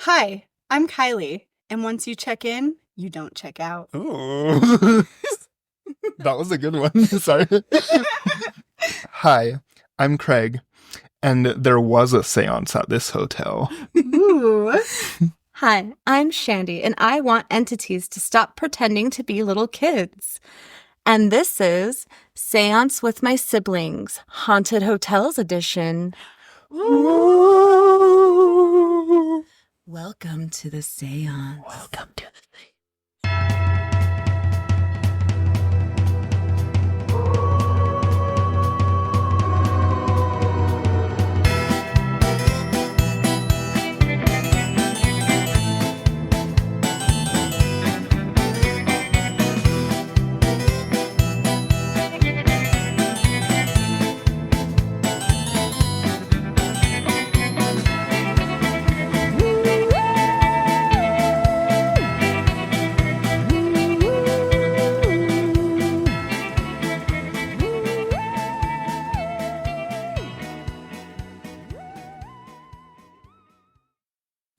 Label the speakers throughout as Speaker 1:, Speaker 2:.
Speaker 1: Hi, I'm Kylee, and once you check in, you don't check out.
Speaker 2: Ooh. That was a good one. Sorry. Hi, I'm Craig, and there was a seance at this hotel.
Speaker 1: Ooh.
Speaker 3: Hi, I'm Shandi, and I want entities to stop pretending to be little kids. And this is Seance with My Siblings, Haunted Hotels Edition.
Speaker 2: Ooh.
Speaker 3: Welcome to the seance.
Speaker 2: Welcome to the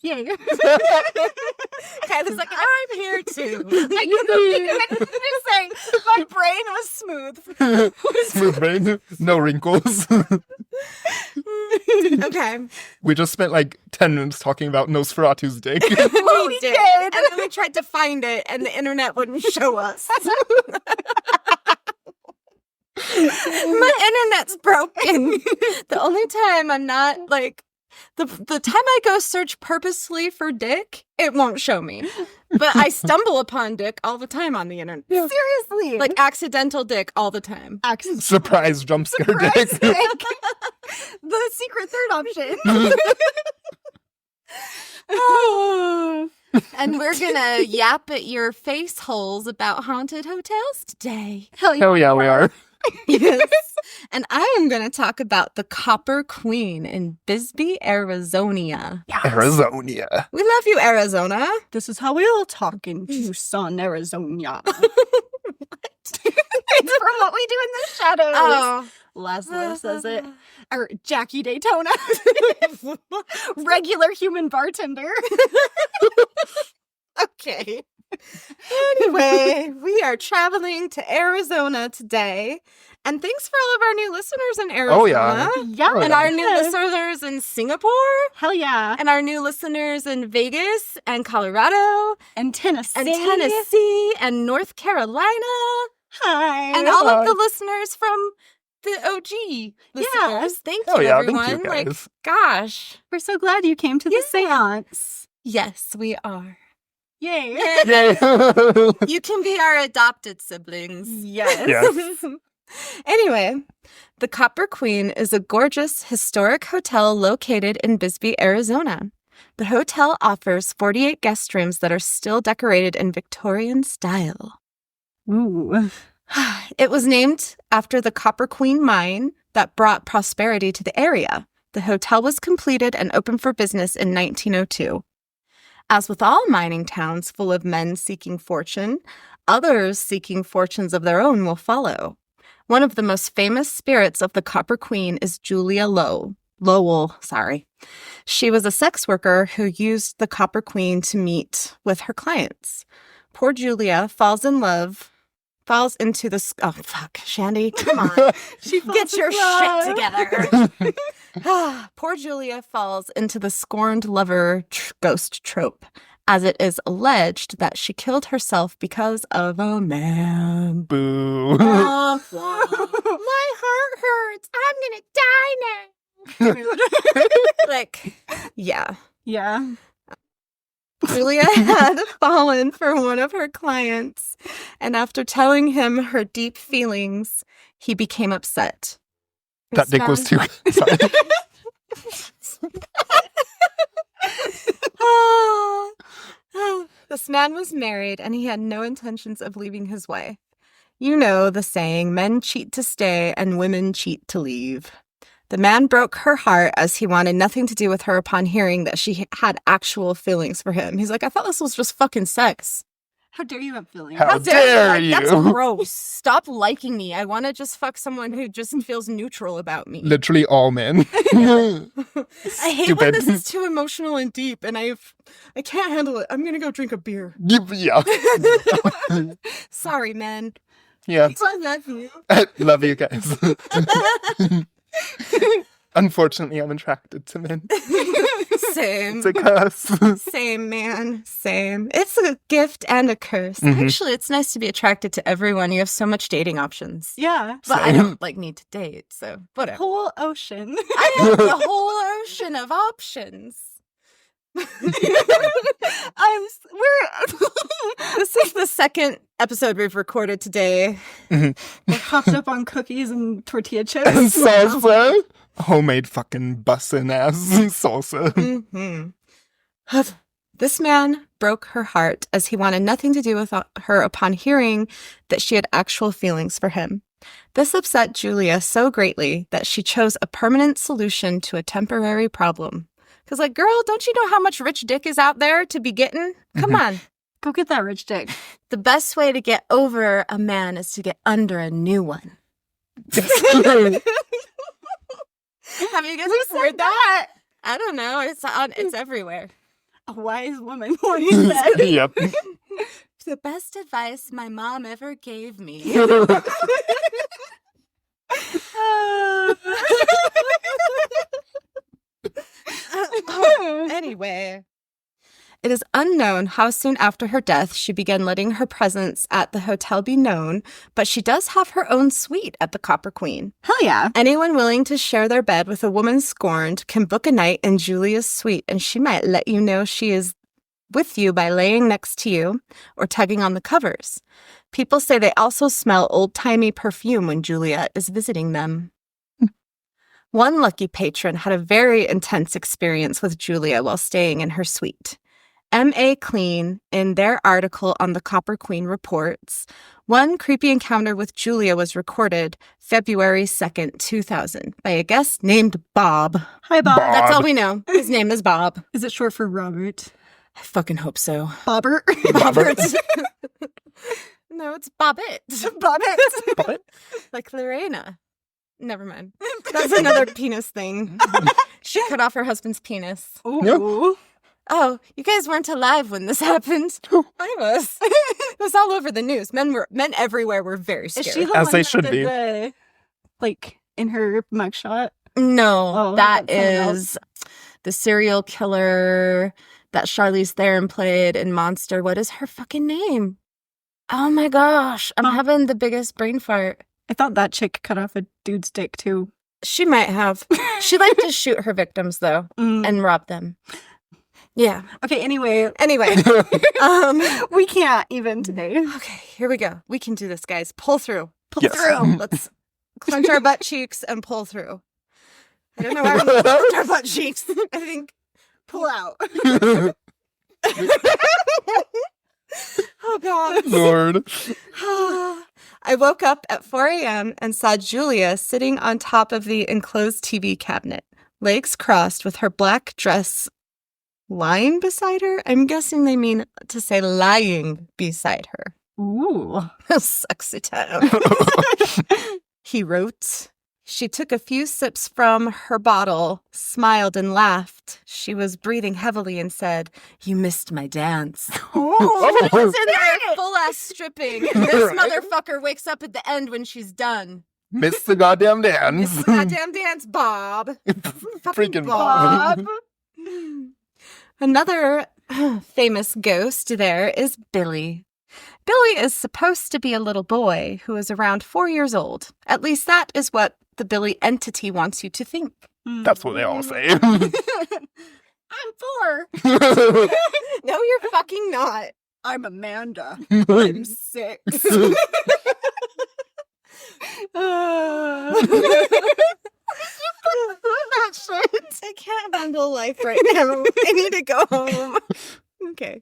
Speaker 1: Yay.
Speaker 3: Kylie's like, I'm here too.
Speaker 1: I was just saying, my brain was smooth.
Speaker 2: smooth brain, no wrinkles.
Speaker 3: Okay.
Speaker 2: We just spent like 10 minutes talking about Nosferatu's dick.
Speaker 3: We did.
Speaker 1: did.
Speaker 3: And then we tried to find it, and the internet wouldn't show us. My internet's broken. The only time I'm not like the time I go search purposely for dick, it won't show me. But I stumble upon dick all the time on the internet.
Speaker 1: Yeah. Seriously.
Speaker 3: Like accidental dick all the time.
Speaker 2: Surprise jump scare dick.
Speaker 1: The secret third option.
Speaker 3: And we're gonna yap at your face holes about haunted hotels today.
Speaker 2: Hell yeah, we are.
Speaker 3: Yes. And I am going to talk about the Copper Queen in Bisbee, Arizona.
Speaker 2: Arizona.
Speaker 3: We love you, Arizona.
Speaker 1: This is how we all talk in Tucson, Arizona. It's from What We Do in the Shadows.
Speaker 3: Oh.
Speaker 1: Laszlo says it. Or Jackie Daytona. Regular human bartender.
Speaker 3: Okay. Anyway, we are traveling to Arizona today. And thanks for all of our new listeners in Arizona.
Speaker 2: Oh, yeah.
Speaker 1: Yeah.
Speaker 3: And our new listeners in Singapore.
Speaker 1: Hell yeah.
Speaker 3: And our new listeners in Vegas and Colorado.
Speaker 1: And Tennessee.
Speaker 3: And North Carolina.
Speaker 1: Hi.
Speaker 3: And all of the listeners from the OG listeners.
Speaker 1: Yeah.
Speaker 3: Thank
Speaker 2: Oh,
Speaker 3: you,
Speaker 2: yeah,
Speaker 3: everyone.
Speaker 2: thank you,
Speaker 3: Like,
Speaker 2: guys.
Speaker 3: gosh.
Speaker 1: We're so glad you came to the seance.
Speaker 3: Yes, we are.
Speaker 1: Yay.
Speaker 2: Yay.
Speaker 3: You can be our adopted siblings.
Speaker 1: Yes.
Speaker 2: Yes.
Speaker 3: Anyway, the Copper Queen is a gorgeous, historic hotel located in Bisbee, Arizona. The hotel offers 48 guest rooms that are still decorated in Victorian style.
Speaker 1: Ooh.
Speaker 3: It was named after the Copper Queen mine that brought prosperity to the area. The hotel was completed and opened for business in 1902. As with all mining towns full of men seeking fortune, others seeking fortunes of their own will follow. One of the most famous spirits of the Copper Queen is Julia Lowell. She was a sex worker who used the Copper Queen to meet with her clients. Poor Julia falls into the... Oh, fuck, Shandi, come on. Get your shit together. Poor Julia falls into the scorned lover ghost trope, as it is alleged that she killed herself because of a man.
Speaker 2: Boo.
Speaker 3: My heart hurts. I'm gonna die now. Like, yeah.
Speaker 1: Yeah.
Speaker 3: Julia had fallen for one of her clients, and after telling him her deep feelings, he became upset.
Speaker 2: That dick was too... Sorry.
Speaker 3: This man was married, and he had no intentions of leaving his wife. You know the saying, men cheat to stay and women cheat to leave. The man broke her heart as he wanted nothing to do with her upon hearing that she had actual feelings for him. He's like, I thought this was just fucking sex.
Speaker 1: How dare you have feelings?
Speaker 2: How dare you?
Speaker 3: That's gross. Stop liking me. I want to just fuck someone who just feels neutral about me.
Speaker 2: Literally all men.
Speaker 3: I hate when
Speaker 2: Stupid.
Speaker 3: this is too emotional and deep, and I can't handle it. I'm gonna go drink a beer.
Speaker 2: Yeah.
Speaker 3: Sorry, man.
Speaker 2: Yeah.
Speaker 3: I love you.
Speaker 2: I love you guys. Unfortunately, I'm attracted to men.
Speaker 3: Same.
Speaker 2: It's a curse.
Speaker 3: Same, man. Same. It's a gift and a curse.
Speaker 2: Mhm.
Speaker 3: Actually, it's nice to be attracted to everyone. You have so much dating options.
Speaker 1: Yeah.
Speaker 3: But I
Speaker 2: Same.
Speaker 3: don't need to date, so whatever.
Speaker 1: Whole ocean.
Speaker 3: I have the whole ocean of options. This is the second episode we've recorded today.
Speaker 1: We're hopped up on cookies and tortilla
Speaker 2: And
Speaker 1: chips.
Speaker 2: salsa. Homemade fucking bussin' ass salsa.
Speaker 3: Mm-hmm. This man broke her heart as he wanted nothing to do with her upon hearing that she had actual feelings for him. This upset Julia so greatly that she chose a permanent solution to a temporary problem. Because, like, girl, don't you know how much rich dick is out there to be getting? Come on.
Speaker 1: Go get that rich dick.
Speaker 3: The best way to get over a man is to get under a new one. Have you guys heard that? I don't know. It's everywhere.
Speaker 1: A wise woman once said.
Speaker 2: Yep.
Speaker 3: The best advice my mom ever gave me. Anyway, it is unknown how soon after her death she began letting her presence at the hotel be known, but she does have her own suite at the Copper Queen.
Speaker 1: Hell yeah.
Speaker 3: Anyone willing to share their bed with a woman scorned can book a night in Julia's suite, and she might let you know she is with you by laying next to you or tugging on the covers. People say they also smell old-timey perfume when Julia is visiting them. One lucky patron had a very intense experience with Julia while staying in her suite. M.A. Clean, in their article on the Copper Queen, reports, one creepy encounter with Julia was recorded February 2nd, 2000, by a guest named Bob.
Speaker 1: Hi, Bob.
Speaker 2: Bob.
Speaker 3: That's all we know. His name is Bob.
Speaker 1: Is it short for Robert?
Speaker 3: I fucking hope so.
Speaker 1: Bobbert?
Speaker 3: Bobbert. No, it's Bobbit.
Speaker 1: Bobbit.
Speaker 3: Like Lorena. Never mind. That's another penis thing. She cut off her husband's penis.
Speaker 1: Ooh.
Speaker 3: Oh, you guys weren't alive when this happened. I was. It was all over the news. Men everywhere were very
Speaker 1: Is
Speaker 3: scared.
Speaker 1: she the
Speaker 2: As
Speaker 1: one
Speaker 2: they
Speaker 1: that
Speaker 2: should
Speaker 1: did
Speaker 2: be.
Speaker 1: the, like, in her mugshot?
Speaker 3: No,
Speaker 1: Oh,
Speaker 3: that
Speaker 1: that's someone
Speaker 3: is the serial killer that Charlize Theron played in Monster. What is her fucking name? Oh my gosh. I'm having the biggest brain fart.
Speaker 1: I thought that chick cut off a dude's dick, too.
Speaker 3: She might have. She liked to shoot her victims, though, and rob them. Yeah.
Speaker 1: Okay, anyway.
Speaker 3: Anyway.
Speaker 1: We can't even today.
Speaker 3: Okay, here we go. We can do this, guys. Pull through. Pull
Speaker 2: Yes.
Speaker 3: through. Let's clench our butt cheeks and pull through. I don't know why we clench our butt cheeks. I think
Speaker 1: Pull out.
Speaker 3: oh God.
Speaker 2: Lord.
Speaker 3: I woke up at 4 a.m. and saw Julia sitting on top of the enclosed TV cabinet, legs crossed with her black dress lying beside her. I'm guessing they mean to say lying beside her.
Speaker 1: Ooh.
Speaker 3: Sexy time. He wrote. She took a few sips from her bottle, smiled and laughed. She was breathing heavily and said, "You missed my dance."
Speaker 1: Oh,
Speaker 3: She's in there full-ass stripping, and this motherfucker wakes up at the end when she's done.
Speaker 2: Miss the goddamn dance.
Speaker 3: It's the goddamn dance, Bob.
Speaker 2: Freaking
Speaker 1: Bob.
Speaker 3: Another famous ghost there is Billy. Billy is supposed to be a little boy who is around 4 years old. At least that is what the Billy entity wants you to think.
Speaker 2: That's what they all say.
Speaker 1: I'm 4.
Speaker 3: No, you're fucking not.
Speaker 1: I'm Amanda. I'm 6.
Speaker 3: I can't handle life right now. I need to go home. Okay.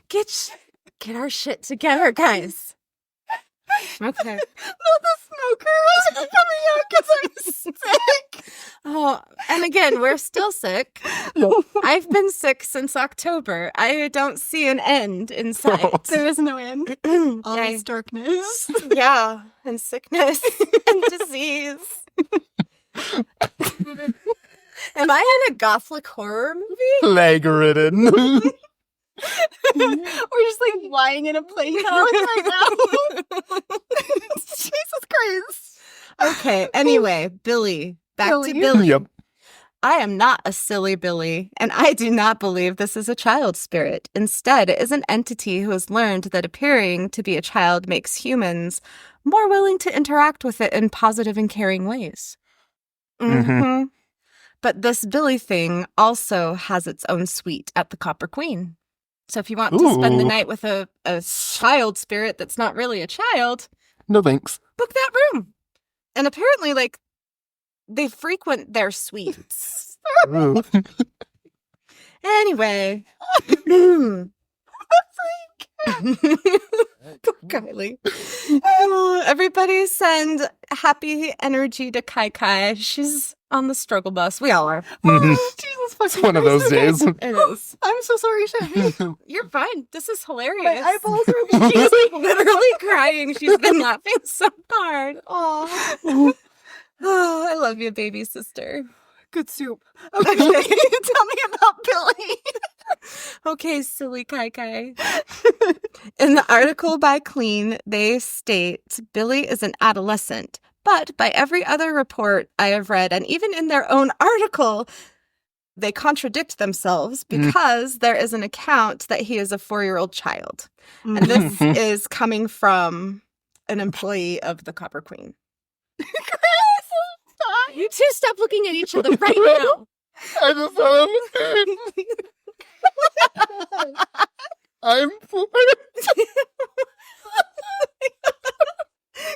Speaker 3: Get our shit together, guys. Okay.
Speaker 1: No, the smoker is coming out because I'm sick.
Speaker 3: Oh, And again, we're still sick.
Speaker 2: Yep.
Speaker 3: I've been sick since October. I don't see an end in sight.
Speaker 1: There is no end. All
Speaker 3: Yeah.
Speaker 1: this darkness.
Speaker 3: Yeah, and sickness and disease. Am I in a gothic horror movie?
Speaker 2: Plague-ridden.
Speaker 1: We're just like lying in a plane right now. Jesus Christ.
Speaker 3: Okay, anyway, Billy. Back
Speaker 1: Billy.
Speaker 3: to Billy.
Speaker 2: Yep.
Speaker 3: I am not a silly Billy, and I do not believe this is a child spirit. Instead, it is an entity who has learned that appearing to be a child makes humans more willing to interact with it in positive and caring ways.
Speaker 2: Mhm.
Speaker 3: But this Billy thing also has its own suite at the Copper Queen. So if you want to spend the
Speaker 2: Ooh.
Speaker 3: night with a child spirit that's not really a child,
Speaker 2: No thanks.
Speaker 3: book that room. And apparently, like, they frequent their suites.
Speaker 2: Ooh.
Speaker 3: Anyway. Poor Kylee. Everybody send happy energy to Kai. She's on the struggle bus. We all are.
Speaker 2: Mhm.
Speaker 1: Jesus fucking
Speaker 2: It's one of those days.
Speaker 3: It is.
Speaker 1: I'm so sorry, Shandi.
Speaker 3: You're fine. This is hilarious.
Speaker 1: My eyeballs are
Speaker 3: She's like literally crying. She's been laughing so hard.
Speaker 1: Aw.
Speaker 3: Oh, I love you, baby sister.
Speaker 1: Good soup. Okay, tell me about Billy.
Speaker 3: Okay, silly Kai. In the article by Clean, they state Billy is an adolescent, but by every other report I have read, and even in their own article, they contradict themselves because there is an account that he is a 4-year-old child. And this is coming from an employee of the Copper Queen. You two stop looking at each other right now.
Speaker 2: I just thought I'm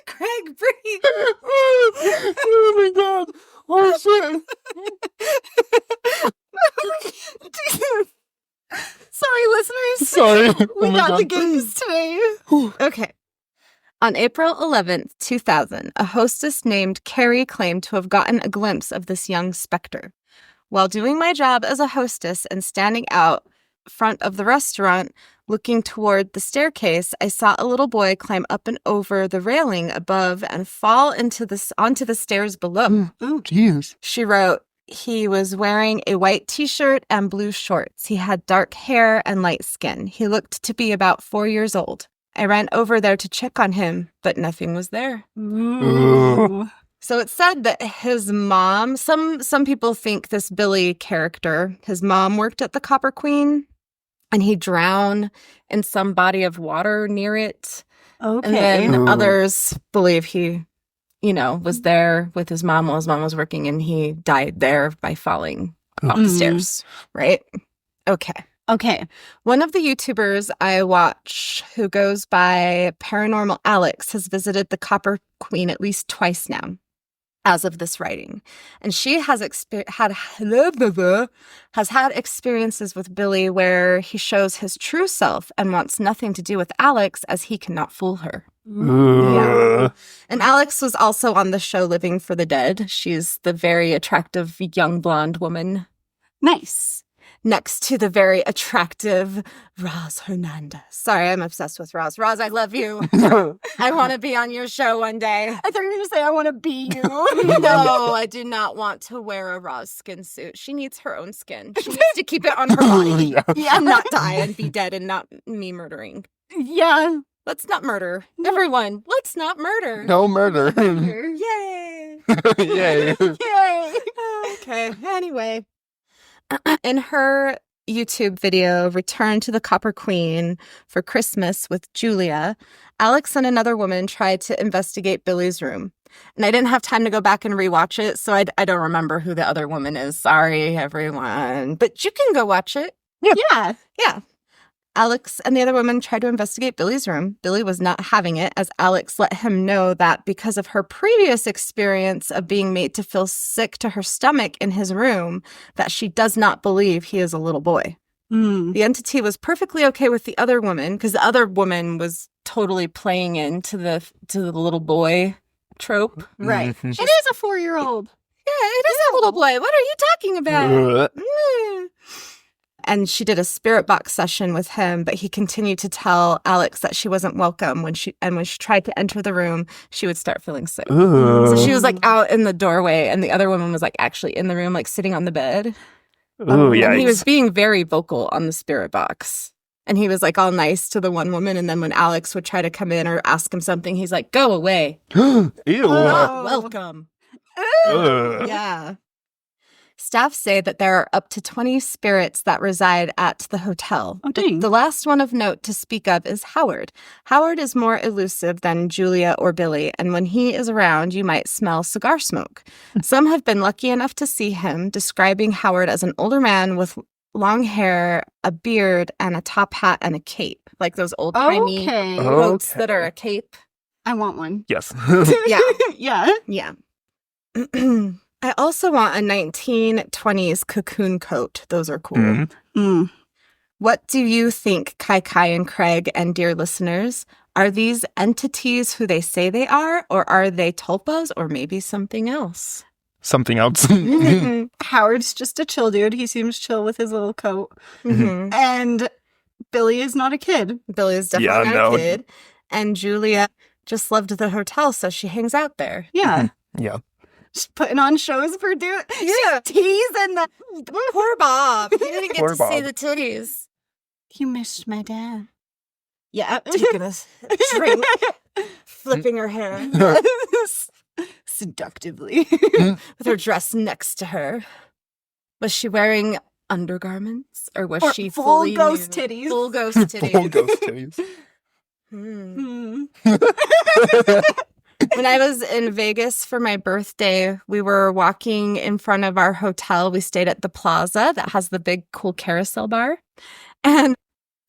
Speaker 3: Craig, breathe.
Speaker 2: Oh my god. Oh shit.
Speaker 1: Sorry, listeners.
Speaker 2: Sorry.
Speaker 1: We
Speaker 2: Oh my
Speaker 1: got
Speaker 2: god.
Speaker 1: the games today.
Speaker 3: Okay. On April 11th, 2000, a hostess named Carrie claimed to have gotten a glimpse of this young specter. While doing my job as a hostess and standing out front of the restaurant, looking toward the staircase, I saw a little boy climb up and over the railing above and fall onto the stairs below.
Speaker 2: Oh jeez.
Speaker 3: She wrote, he was wearing a white t-shirt and blue shorts. He had dark hair and light skin. He looked to be about 4 years old. I ran over there to check on him, but nothing was there.
Speaker 1: Ooh.
Speaker 3: So it said that his mom, some people think this Billy character, his mom worked at the Copper Queen and he drowned in some body of water near it.
Speaker 1: Okay.
Speaker 3: And then
Speaker 2: Ooh.
Speaker 3: others believe he, was there with his mom while his mom was working and he died there by falling off the stairs, right? Okay. One of the YouTubers I watch who goes by Paranormal Alex has visited the Copper Queen at least twice now, as of this writing. And she has had experiences with Billy where he shows his true self and wants nothing to do with Alex as he cannot fool her.
Speaker 2: Ooh.
Speaker 3: And Alex was also on the show Living for the Dead. She's the very attractive young blonde woman
Speaker 1: Nice.
Speaker 3: next to the very attractive Roz Hernandez. Sorry, I'm obsessed with Roz. Roz, I love you. I want to be on your show one day.
Speaker 1: I thought you were going to say, I want to be you.
Speaker 3: No, I do not want to wear a Roz skin suit. She needs her own skin. She needs to keep it on her body
Speaker 2: Yeah.
Speaker 1: Yeah.
Speaker 3: and not die and be dead and not me murdering.
Speaker 1: Yeah.
Speaker 3: Let's not murder. Everyone, let's not murder.
Speaker 2: No murder.
Speaker 3: Yay.
Speaker 2: Yay.
Speaker 1: Yay.
Speaker 3: Okay, anyway. In her YouTube video, Return to the Copper Queen for Christmas with Julia, Alex and another woman tried to investigate Billy's room. And I didn't have time to go back and rewatch it, so I don't remember who the other woman is. Sorry, everyone. But you can go watch it.
Speaker 1: Yeah.
Speaker 3: Yeah. Alex and the other woman tried to investigate Billy's room. Billy was not having it, as Alex let him know that because of her previous experience of being made to feel sick to her stomach in his room, that she does not believe he is a little boy. The entity was perfectly okay with the other woman, because the other woman was totally playing into the little boy trope.
Speaker 1: Right.
Speaker 2: Mhm.
Speaker 1: It is a 4-year-old.
Speaker 3: Yeah, it is a little boy. What are you talking about? And she did a spirit box session with him, but he continued to tell Alex that she wasn't welcome when she tried to enter the room, she would start feeling sick.
Speaker 2: Ooh.
Speaker 3: So she was like out in the doorway, and the other woman was like actually in the room, like sitting on the bed.
Speaker 2: Ooh,
Speaker 3: And he
Speaker 2: yikes.
Speaker 3: was being very vocal on the spirit box. And he was like all nice to the one woman, and then when Alex would try to come in or ask him something, he's like, "Go away.
Speaker 2: Ew.
Speaker 3: Not welcome."
Speaker 2: Ugh.
Speaker 3: Yeah. Staff say that there are up to 20 spirits that reside at the hotel.
Speaker 1: Oh, dang.
Speaker 3: The last one of note to speak of is Howard. Howard is more elusive than Julia or Billy, and when he is around, you might smell cigar smoke. Some have been lucky enough to see him, describing Howard as an older man with long hair, a beard, and a top hat and a cape, like those old-timey
Speaker 1: Okay.
Speaker 3: coats that are a cape.
Speaker 1: I want one.
Speaker 2: Yes.
Speaker 3: Yeah.
Speaker 1: Yeah.
Speaker 3: Yeah. I also want a 1920s cocoon coat. Those are cool.
Speaker 2: Mhm.
Speaker 1: Mm.
Speaker 3: What do you think, Kai and Craig and dear listeners? Are these entities who they say they are, or are they tulpas, or maybe something else?
Speaker 2: Something else.
Speaker 1: Howard's just a chill dude. He seems chill with his little coat.
Speaker 3: Mhm.
Speaker 1: And Billy is not a kid.
Speaker 3: Billy is definitely
Speaker 2: Yeah,
Speaker 3: not
Speaker 2: no.
Speaker 3: a kid. And Julia just loved the hotel, so she hangs out there.
Speaker 1: Yeah.
Speaker 2: Yeah.
Speaker 1: Just putting on shows for dude.
Speaker 3: Yeah.
Speaker 1: Teasing the.
Speaker 3: Poor Bob. He didn't get
Speaker 2: Poor
Speaker 3: to see
Speaker 2: Bob.
Speaker 3: the titties.
Speaker 1: You missed my dad. Yeah.
Speaker 3: Taking a drink, flipping her hair
Speaker 1: Seductively.
Speaker 3: with her dress next to her. Was she wearing undergarments, or was
Speaker 1: Or
Speaker 3: she
Speaker 1: full
Speaker 3: fully
Speaker 1: ghost
Speaker 3: nude?
Speaker 1: titties.
Speaker 3: Full ghost titties.
Speaker 2: Full ghost titties.
Speaker 3: Hmm.
Speaker 1: Hmm.
Speaker 3: When I was in Vegas for my birthday, we were walking in front of our hotel. We stayed at the Plaza that has the big, cool carousel bar. And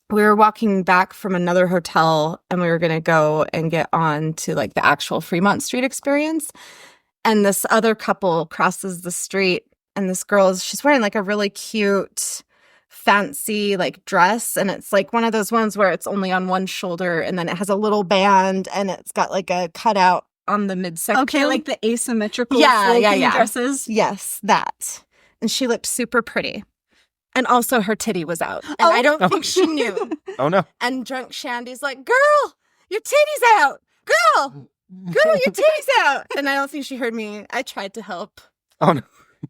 Speaker 3: we were walking back from another hotel, and we were going to go and get on to like the actual Fremont Street experience. And this other couple crosses the street, and this girl, she's wearing like a really cute, fancy like dress. And it's like one of those ones where it's only on one shoulder, and then it has a little band, and it's got like a cutout on the midsection.
Speaker 1: Okay, like the asymmetrical
Speaker 3: Yeah, yeah,
Speaker 1: sloping
Speaker 3: yeah.
Speaker 1: dresses.
Speaker 3: Yes, that. And she looked super pretty. And also her titty was out. And
Speaker 1: Oh.
Speaker 3: I don't think she knew.
Speaker 2: Oh no.
Speaker 3: And drunk Shandy's like, "Girl, your titty's out. Girl, your titty's out." And I don't think she heard me. I tried to help.
Speaker 2: Oh no.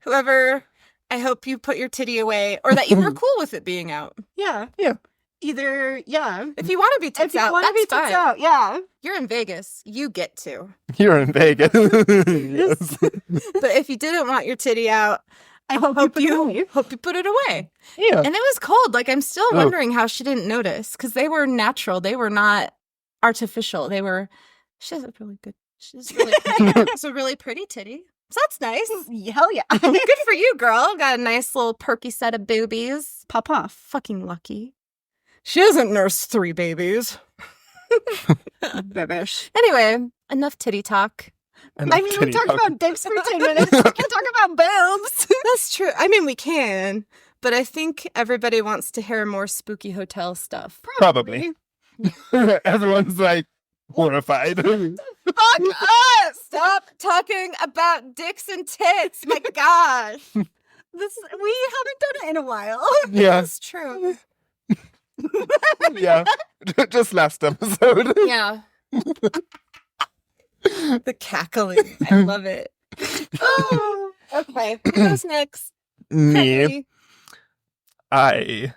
Speaker 3: Whoever, I hope you put your titty away, or that you were cool with it being out.
Speaker 1: Yeah.
Speaker 2: Yeah.
Speaker 1: Either, yeah.
Speaker 3: If you want to be
Speaker 1: If
Speaker 3: tits
Speaker 1: you
Speaker 3: out,
Speaker 1: want to be
Speaker 3: that's fine.
Speaker 1: tits out, yeah.
Speaker 3: You're in Vegas. You get to.
Speaker 2: You're in Vegas. Yes.
Speaker 3: But if you didn't want your titty out,
Speaker 1: I hope you
Speaker 3: hope you put it away.
Speaker 2: Yeah.
Speaker 3: And it was cold. Like, I'm still
Speaker 2: Oh.
Speaker 3: wondering how she didn't notice, because they were natural. They were not artificial. They were, she's really good. She's really pretty. It's a really pretty titty. So that's nice.
Speaker 1: Hell yeah.
Speaker 3: Good for you, girl. Got a nice little perky set of boobies.
Speaker 1: Pop off.
Speaker 3: Fucking lucky. She hasn't nursed 3 babies.
Speaker 1: Babish.
Speaker 3: Anyway, enough titty talk.
Speaker 2: And
Speaker 1: I mean, we
Speaker 2: titty
Speaker 1: talked
Speaker 2: talk.
Speaker 1: about dicks for 10 minutes. We can talk about boobs.
Speaker 3: That's true. I mean, we can, but I think everybody wants to hear more spooky hotel stuff.
Speaker 2: Probably. Everyone's like horrified.
Speaker 3: Fuck us! Stop talking about dicks and tits. My gosh.
Speaker 1: We haven't done it in a while.
Speaker 2: Yeah.
Speaker 3: That's true.
Speaker 2: Yeah. Just last episode.
Speaker 3: Yeah. The cackling. I love it. Oh, okay. Who goes next?
Speaker 2: Me.
Speaker 3: Kylee.
Speaker 2: I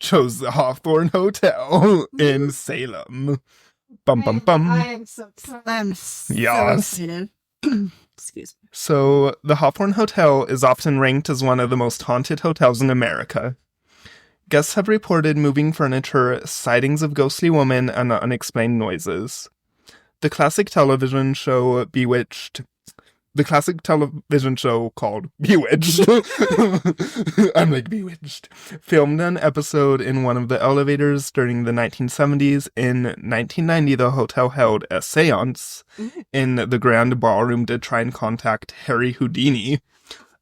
Speaker 2: chose the Hawthorne Hotel in Salem. Bum bum bum.
Speaker 1: I am so excited. I'm so
Speaker 2: Yes.
Speaker 1: excited. Excuse me.
Speaker 2: So, the Hawthorne Hotel is often ranked as one of the most haunted hotels in America. Guests have reported moving furniture, sightings of ghostly women, and unexplained noises. The classic television show called Bewitched, I'm like Bewitched, filmed an episode in one of the elevators during the 1970s. In 1990, the hotel held a seance in the grand ballroom to try and contact Harry Houdini,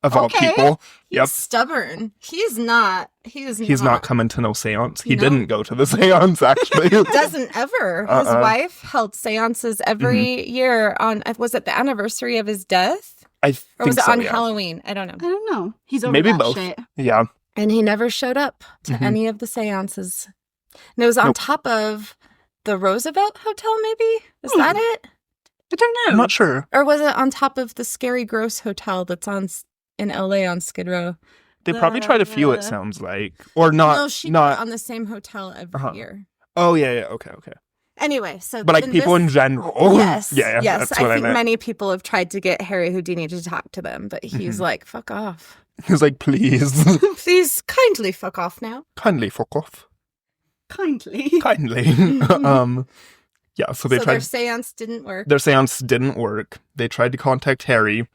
Speaker 2: of all
Speaker 1: Okay.
Speaker 2: people.
Speaker 3: He's
Speaker 2: Yep.
Speaker 3: stubborn. He's not.
Speaker 2: He's not coming to no seance. He
Speaker 3: No.
Speaker 2: didn't go to the seance, actually.
Speaker 3: Doesn't ever. His wife held seances every year on, was it the anniversary of his death?
Speaker 2: I
Speaker 3: Or
Speaker 2: think
Speaker 3: was it
Speaker 2: so,
Speaker 3: on
Speaker 2: yeah.
Speaker 3: Halloween? I don't know.
Speaker 1: I don't know. He's over
Speaker 2: Maybe
Speaker 1: that
Speaker 2: both.
Speaker 1: shit.
Speaker 2: Yeah.
Speaker 3: And he never showed up to
Speaker 2: Mhm.
Speaker 3: any of the seances. And it was on
Speaker 2: Nope.
Speaker 3: top of the Roosevelt Hotel, maybe? Is
Speaker 1: Hmm.
Speaker 3: that it?
Speaker 1: I don't know.
Speaker 2: I'm not sure.
Speaker 3: Or was it on top of the Scary Gross Hotel that's in LA on Skid Row?
Speaker 2: They probably tried a few, it sounds like. Or not.
Speaker 3: No, she
Speaker 2: not.
Speaker 3: put it on the same hotel every
Speaker 2: Uh-huh.
Speaker 3: year.
Speaker 2: Oh, yeah. Okay.
Speaker 3: Anyway, so
Speaker 2: But like people in general.
Speaker 3: Yes.
Speaker 2: Yeah,
Speaker 3: yes.
Speaker 2: that's
Speaker 3: I
Speaker 2: what I
Speaker 3: think
Speaker 2: meant.
Speaker 3: many people have tried to get Harry Houdini to talk to them, but he's
Speaker 2: Mhm.
Speaker 3: like, fuck off.
Speaker 2: He was like, please,
Speaker 3: Please kindly fuck off now.
Speaker 2: kindly fuck off.
Speaker 1: Kindly.
Speaker 2: Kindly. Yeah, so they
Speaker 3: So
Speaker 2: tried.
Speaker 3: their seance didn't work.
Speaker 2: Their seance didn't work. They tried to contact Harry.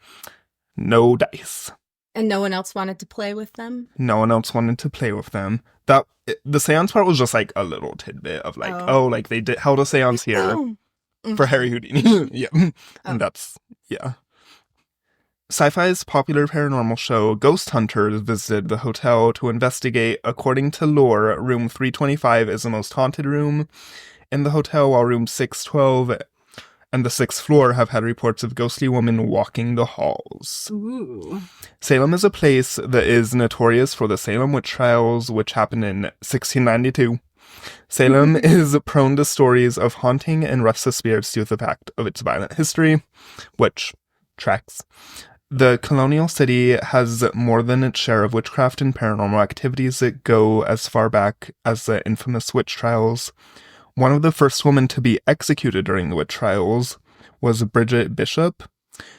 Speaker 2: No dice.
Speaker 3: And no one else wanted to play with them.
Speaker 2: No one else wanted to play with them. The seance part was just like a little tidbit of like, like they held a seance here for Harry Houdini. Yeah. And that's, yeah. Sci-Fi's popular paranormal show Ghost Hunters visited the hotel to investigate. According to lore, room 325 is the most haunted room in the hotel, while room 612 and the 6th floor have had reports of ghostly women walking the halls.
Speaker 1: Ooh.
Speaker 2: Salem is a place that is notorious for the Salem witch trials, which happened in 1692. Salem is prone to stories of haunting and restless spirits due to the fact of its violent history, which tracks. The colonial city has more than its share of witchcraft and paranormal activities that go as far back as the infamous witch trials. One of the first women to be executed during the witch trials was Bridget Bishop.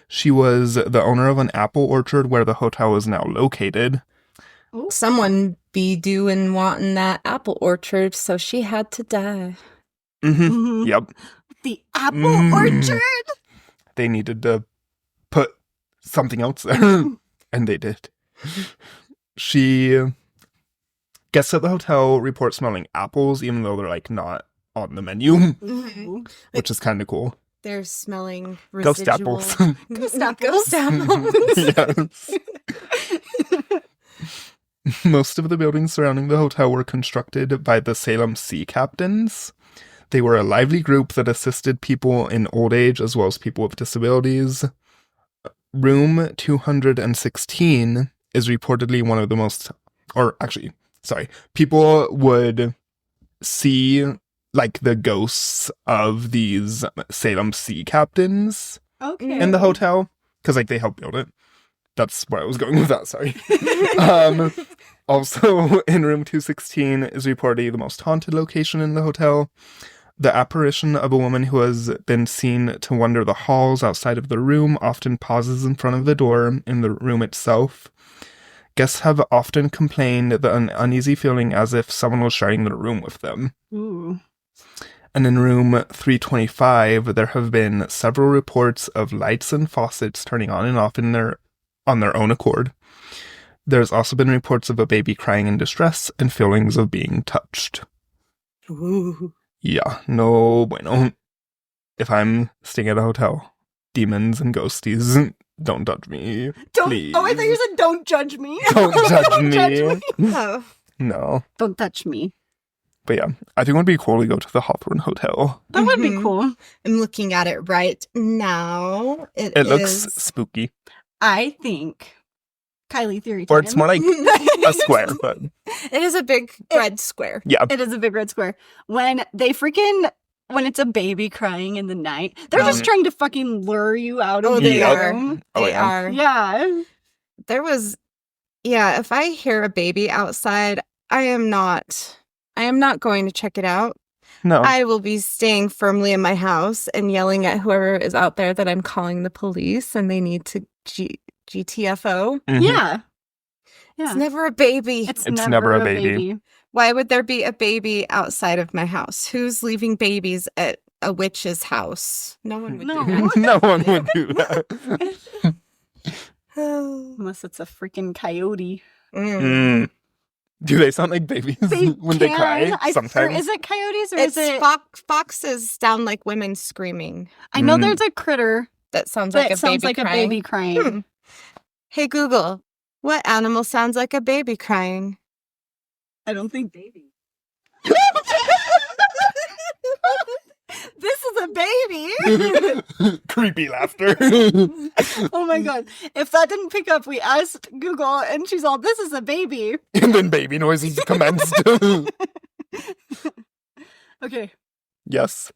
Speaker 2: She was the owner of an apple orchard where the hotel is now located.
Speaker 3: Someone be doing wanting that apple orchard, so she had to die.
Speaker 2: Mm-hmm. Yep.
Speaker 1: The apple orchard?
Speaker 2: They needed to put something else there, and they did. She guests at the hotel report smelling apples, even though they're like not on the menu, which is kind of cool.
Speaker 3: They're smelling
Speaker 2: Ghost
Speaker 3: residual...
Speaker 2: apples.
Speaker 3: Ghost apples. Ghost apples.
Speaker 2: Yes. Most of the buildings surrounding the hotel were constructed by the Salem Sea Captains. They were a lively group that assisted people in old age as well as people with disabilities. Room 216 is reportedly one of the most, people would see like the ghosts of these Salem Sea Captains in the hotel, because like they helped build it. That's where I was going with that, sorry. Also, in room 216 is reportedly the most haunted location in the hotel. The apparition of a woman who has been seen to wander the halls outside of the room often pauses in front of the door in the room itself. Guests have often complained of an uneasy feeling as if someone was sharing the room with them.
Speaker 1: Ooh.
Speaker 2: And in room 325, there have been several reports of lights and faucets turning on and off on their own accord. There's also been reports of a baby crying in distress and feelings of being touched.
Speaker 3: Ooh.
Speaker 2: Yeah, no bueno. If I'm staying at a hotel, demons and ghosties, don't judge me. Please.
Speaker 1: Oh, I thought you said don't judge me.
Speaker 2: Don't judge me.
Speaker 1: judge me.
Speaker 3: Oh.
Speaker 2: No.
Speaker 1: Don't touch me.
Speaker 2: But yeah, I think it would be cool to go to the Hawthorne Hotel.
Speaker 1: That would be cool.
Speaker 3: I'm looking at it right now.
Speaker 2: It looks spooky.
Speaker 1: I think Kylee theory
Speaker 2: Or
Speaker 1: time.
Speaker 2: it's more like a square, but
Speaker 3: It is a big red square.
Speaker 2: yeah.
Speaker 1: It is a big red square. When it's a baby crying in the night, they're just trying to fucking lure you out of the
Speaker 3: they
Speaker 1: room.
Speaker 3: are. They are.
Speaker 1: Yeah.
Speaker 3: If I hear a baby outside, I am not going to check it out.
Speaker 2: No.
Speaker 3: I will be staying firmly in my house and yelling at whoever is out there that I'm calling the police and they need to GTFO.
Speaker 2: Mhm.
Speaker 1: Yeah.
Speaker 3: It's never a baby.
Speaker 1: It's
Speaker 2: never a baby.
Speaker 3: Why would there be a baby outside of my house? Who's leaving babies at a witch's house? No one would do that.
Speaker 2: No one would do that.
Speaker 1: Unless it's a freaking coyote.
Speaker 2: Mm. Do they sound like babies when they cry? Sometimes.
Speaker 1: Is it coyotes or
Speaker 3: It's
Speaker 1: is it?
Speaker 3: foxes sound like women screaming.
Speaker 1: I know there's a critter
Speaker 3: That sounds
Speaker 1: that
Speaker 3: like a
Speaker 1: sounds
Speaker 3: baby
Speaker 1: like
Speaker 3: crying.
Speaker 1: a baby crying.
Speaker 3: Hey Google, what animal sounds like a baby crying?
Speaker 1: I don't think baby. This is a baby.
Speaker 2: Creepy laughter.
Speaker 1: Oh my god. If that didn't pick up, we asked Google and she's all, this is a baby.
Speaker 2: And then baby noises commenced.
Speaker 1: Okay.
Speaker 2: Yes.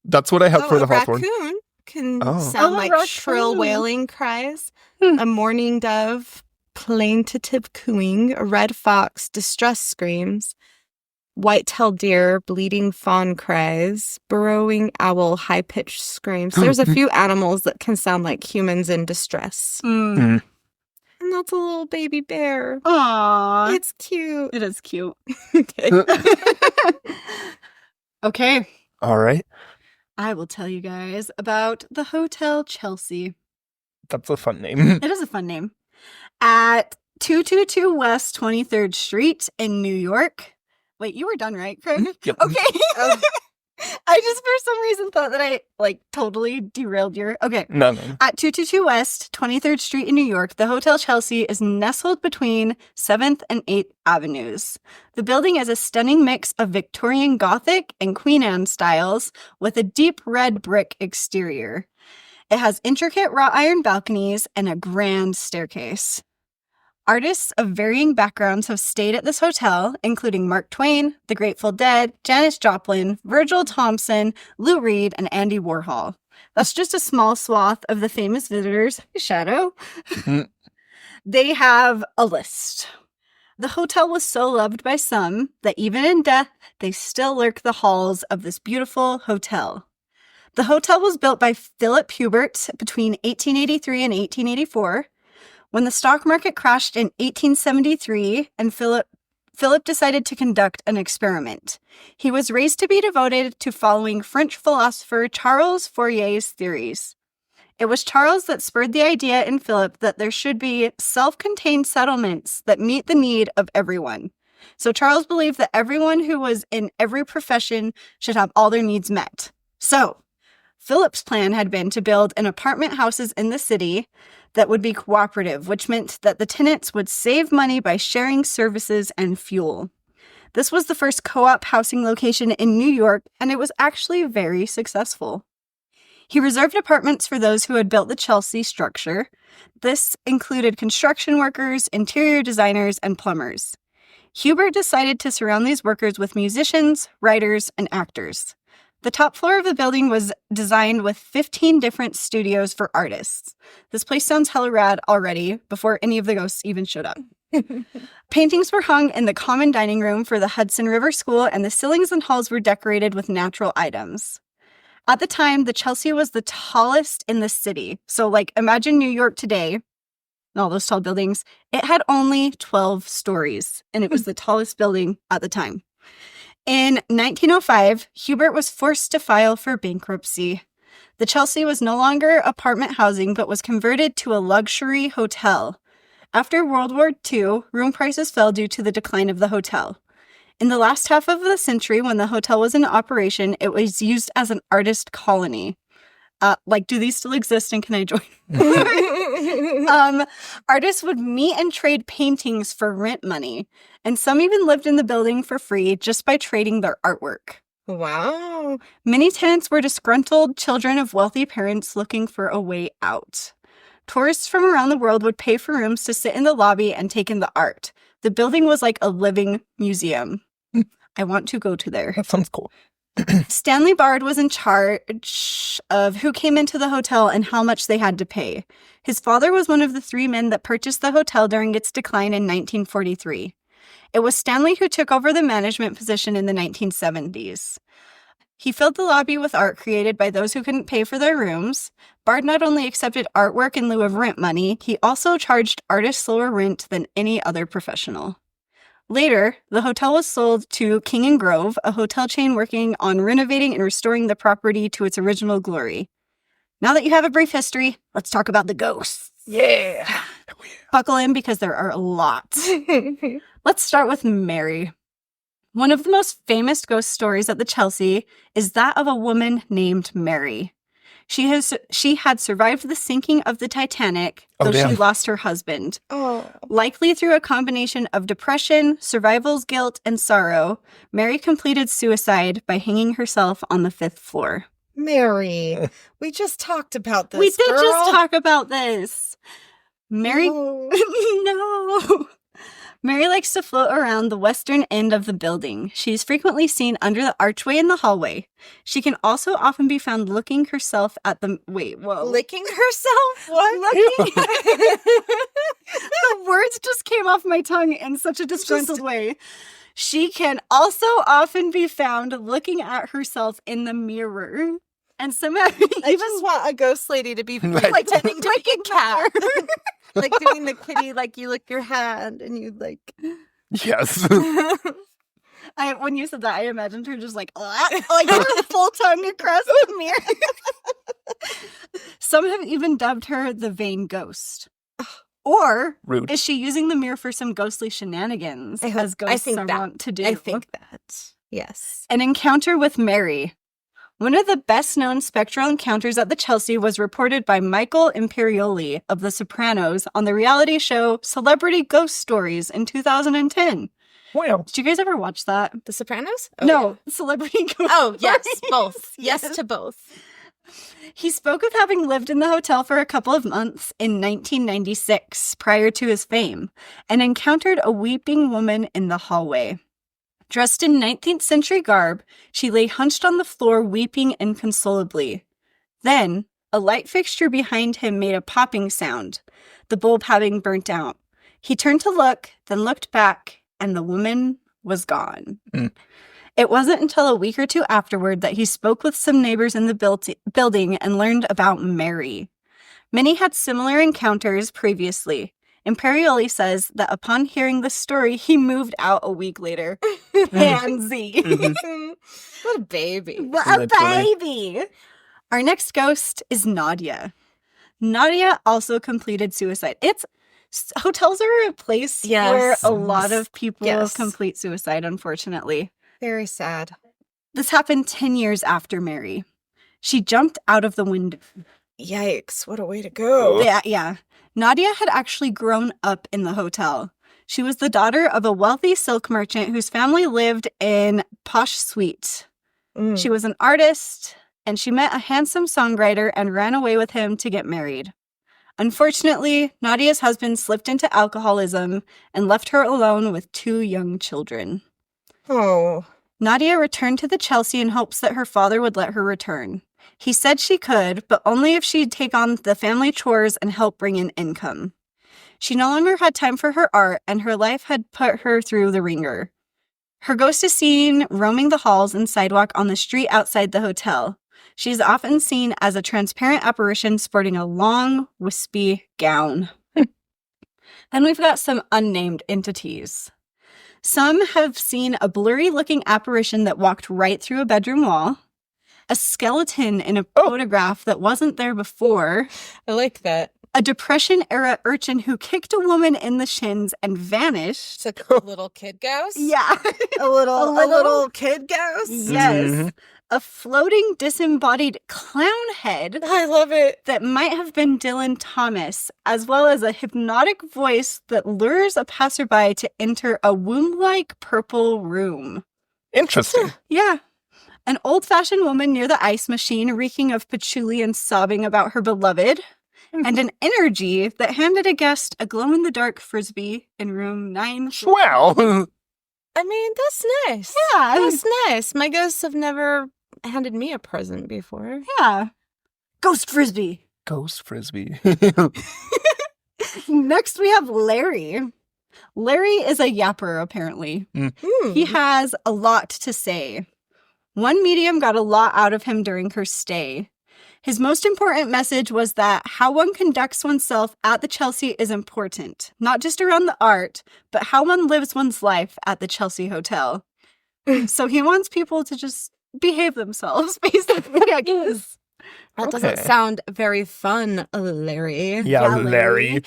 Speaker 2: That's what I have for the
Speaker 3: a
Speaker 2: Hawthorne.
Speaker 3: raccoon can
Speaker 2: Oh.
Speaker 3: sound
Speaker 1: Oh,
Speaker 3: like
Speaker 1: raccoon.
Speaker 3: shrill wailing cries.
Speaker 1: Hmm.
Speaker 3: A mourning dove, plaintive cooing. A red fox, distress screams. White-tailed deer, bleeding fawn cries. Burrowing owl, high-pitched screams. There's a few animals that can sound like humans in distress.
Speaker 1: Mm.
Speaker 3: And that's a little baby bear.
Speaker 1: Aww.
Speaker 3: It's cute.
Speaker 1: It is cute.
Speaker 3: Okay.
Speaker 1: Okay.
Speaker 2: All right.
Speaker 1: I will tell you guys about the Hotel Chelsea.
Speaker 2: That's a fun name.
Speaker 1: It is a fun name. At 222 West 23rd Street in New York. Wait, you were done, right, Craig?
Speaker 2: Yep.
Speaker 1: Okay. I just for some reason thought that I totally derailed your... Okay.
Speaker 2: No.
Speaker 1: At 222 West 23rd Street in New York, the Hotel Chelsea is nestled between 7th and 8th Avenues. The building is a stunning mix of Victorian Gothic and Queen Anne styles with a deep red brick exterior. It has intricate wrought iron balconies and a grand staircase. Artists of varying backgrounds have stayed at this hotel, including Mark Twain, The Grateful Dead, Janis Joplin, Virgil Thompson, Lou Reed, and Andy Warhol. That's just a small swath of the famous visitors. Shadow. They have a list. The hotel was so loved by some that even in death, they still lurk the halls of this beautiful hotel. The hotel was built by Philip Hubert between 1883 and 1884. When the stock market crashed in 1873 and Philip decided to conduct an experiment. He was raised to be devoted to following French philosopher Charles Fourier's theories. It was Charles that spurred the idea in Philip that there should be self-contained settlements that meet the need of everyone. So Charles believed that everyone who was in every profession should have all their needs met. So Philip's plan had been to build an apartment houses in the city that would be cooperative, which meant that the tenants would save money by sharing services and fuel. This was the first co-op housing location in New York, and it was actually very successful. He reserved apartments for those who had built the Chelsea structure. This included construction workers, interior designers, and plumbers. Hubert decided to surround these workers with musicians, writers, and actors. The top floor of the building was designed with 15 different studios for artists. This place sounds hella rad already, before any of the ghosts even showed up. Paintings were hung in the common dining room for the Hudson River School, and the ceilings and halls were decorated with natural items. At the time, the Chelsea was the tallest in the city. So, imagine New York today, and all those tall buildings. It had only 12 stories, and it was the tallest building at the time. In 1905, Hubert was forced to file for bankruptcy. The Chelsea was no longer apartment housing, but was converted to a luxury hotel. After World War II, room prices fell due to the decline of the hotel. In the last half of the century, when the hotel was in operation, it was used as an artist colony. Do these still exist and can I join? Artists would meet and trade paintings for rent money, and some even lived in the building for free just by trading their artwork.
Speaker 3: Wow.
Speaker 1: Many tenants were disgruntled children of wealthy parents looking for a way out. Tourists from around the world would pay for rooms to sit in the lobby and take in the art. The building was like a living museum. I want to go to there.
Speaker 2: That sounds cool.
Speaker 1: Stanley Bard was in charge of who came into the hotel and how much they had to pay. His father was one of the 3 men that purchased the hotel during its decline in 1943. It was Stanley who took over the management position in the 1970s. He filled the lobby with art created by those who couldn't pay for their rooms. Bard not only accepted artwork in lieu of rent money, he also charged artists lower rent than any other professional. Later, the hotel was sold to King & Grove, a hotel chain working on renovating and restoring the property to its original glory. Now that you have a brief history, let's talk about the ghosts.
Speaker 2: Yeah.
Speaker 1: Buckle in because there are a lot. Let's start with Mary. One of the most famous ghost stories at the Chelsea is that of a woman named Mary. She had survived the sinking of the Titanic, though she lost her husband.
Speaker 3: Oh.
Speaker 1: Likely through a combination of depression, survival's guilt, and sorrow, Mary completed suicide by hanging herself on the 5th floor.
Speaker 3: Mary, we just talked about this.
Speaker 1: We did
Speaker 3: girl.
Speaker 1: just talk about this. Mary,
Speaker 3: No.
Speaker 1: no. Mary likes to float around the western end of the building. She's frequently seen under the archway in the hallway. She can also often be found looking herself at the... Wait, whoa.
Speaker 3: Licking herself? What?
Speaker 1: Looking... The words just came off my tongue in such a disgruntled way. She can also often be found looking at herself in the mirror. And somehow...
Speaker 3: I just want a ghost lady to be
Speaker 2: Like-
Speaker 3: pretending to
Speaker 1: like
Speaker 3: be
Speaker 1: a
Speaker 3: a cat. Like doing the kitty, like you lick your hand and you like...
Speaker 2: Yes.
Speaker 1: When you said that, I imagined her just like her full tongue across the mirror. Some have even dubbed her the vain ghost. Or
Speaker 2: Rude.
Speaker 1: is she using the mirror for some ghostly shenanigans,
Speaker 3: I hope-
Speaker 1: as
Speaker 3: I
Speaker 1: ghosts
Speaker 3: think
Speaker 1: are
Speaker 3: that.
Speaker 1: wont to do?
Speaker 3: I think that. Yes.
Speaker 1: An encounter with Mary. One of the best-known spectral encounters at the Chelsea was reported by Michael Imperioli of The Sopranos on the reality show Celebrity Ghost Stories in 2010.
Speaker 2: Well,
Speaker 1: Did you guys ever watch that?
Speaker 3: The Sopranos?
Speaker 1: No, Celebrity Ghost
Speaker 3: Oh, yes,
Speaker 1: Stories.
Speaker 3: both. Yes to both.
Speaker 1: He spoke of having lived in the hotel for a couple of months in 1996 prior to his fame and encountered a weeping woman in the hallway. Dressed in 19th century garb, she lay hunched on the floor weeping inconsolably. Then, a light fixture behind him made a popping sound, the bulb having burnt out. He turned to look, then looked back, and the woman was gone.
Speaker 2: Mm.
Speaker 1: It wasn't until a week or two afterward that he spoke with some neighbors in the building and learned about Mary. Many had similar encounters previously. Imperioli says that upon hearing the story, he moved out a week later. Pansy.
Speaker 2: Mhm.
Speaker 3: What a baby.
Speaker 1: What a
Speaker 2: Literally.
Speaker 1: baby. Our next ghost is Nadia. Nadia also completed suicide. Hotels are a place
Speaker 3: Yes.
Speaker 1: where a lot of people
Speaker 3: Yes.
Speaker 1: complete suicide, unfortunately.
Speaker 3: Very sad.
Speaker 1: This happened 10 years after Mary. She jumped out of the window.
Speaker 3: Yikes. What a way to go.
Speaker 1: Yeah. Nadia had actually grown up in the hotel. She was the daughter of a wealthy silk merchant whose family lived in posh suite.
Speaker 3: Mm.
Speaker 1: She was an artist, and she met a handsome songwriter and ran away with him to get married. Unfortunately, Nadia's husband slipped into alcoholism and left her alone with 2 young children.
Speaker 3: Oh.
Speaker 1: Nadia returned to the Chelsea in hopes that her father would let her return. He said she could, but only if she'd take on the family chores and help bring in income. She no longer had time for her art, and her life had put her through the ringer. Her ghost is seen roaming the halls and sidewalk on the street outside the hotel. She is often seen as a transparent apparition sporting a long, wispy gown. Then we've got some unnamed entities. Some have seen a blurry-looking apparition that walked right through a bedroom wall, a skeleton in a photograph that wasn't there before,
Speaker 3: I like that.
Speaker 1: a Depression-era urchin who kicked a woman in the shins and vanished.
Speaker 3: It's a little kid ghost?
Speaker 1: Yeah.
Speaker 3: A little
Speaker 1: A little-
Speaker 3: kid ghost?
Speaker 1: Yes.
Speaker 2: Mhm.
Speaker 1: A floating, disembodied clown head
Speaker 3: I love it.
Speaker 1: that might have been Dylan Thomas, as well as a hypnotic voice that lures a passerby to enter a womb-like purple room.
Speaker 2: Interesting.
Speaker 1: Yeah. An old-fashioned woman near the ice machine reeking of patchouli and sobbing about her beloved. And an energy that handed a guest a glow-in-the-dark frisbee in room 9.
Speaker 2: Wow.
Speaker 3: I mean, that's nice.
Speaker 1: Yeah.
Speaker 3: That's nice. My ghosts have never handed me a present before.
Speaker 1: Yeah. Ghost frisbee.
Speaker 2: Ghost frisbee.
Speaker 1: Next, we have Larry. Larry is a yapper, apparently. He has a lot to say. One medium got a lot out of him during her stay. His most important message was that how one conducts oneself at the Chelsea is important, not just around the art, but how one lives one's life at the Chelsea Hotel. So he wants people to just behave themselves, basically, I guess.
Speaker 3: That doesn't
Speaker 2: Okay.
Speaker 3: sound very fun, Larry.
Speaker 2: Yeah,
Speaker 1: Larry.
Speaker 2: Larry.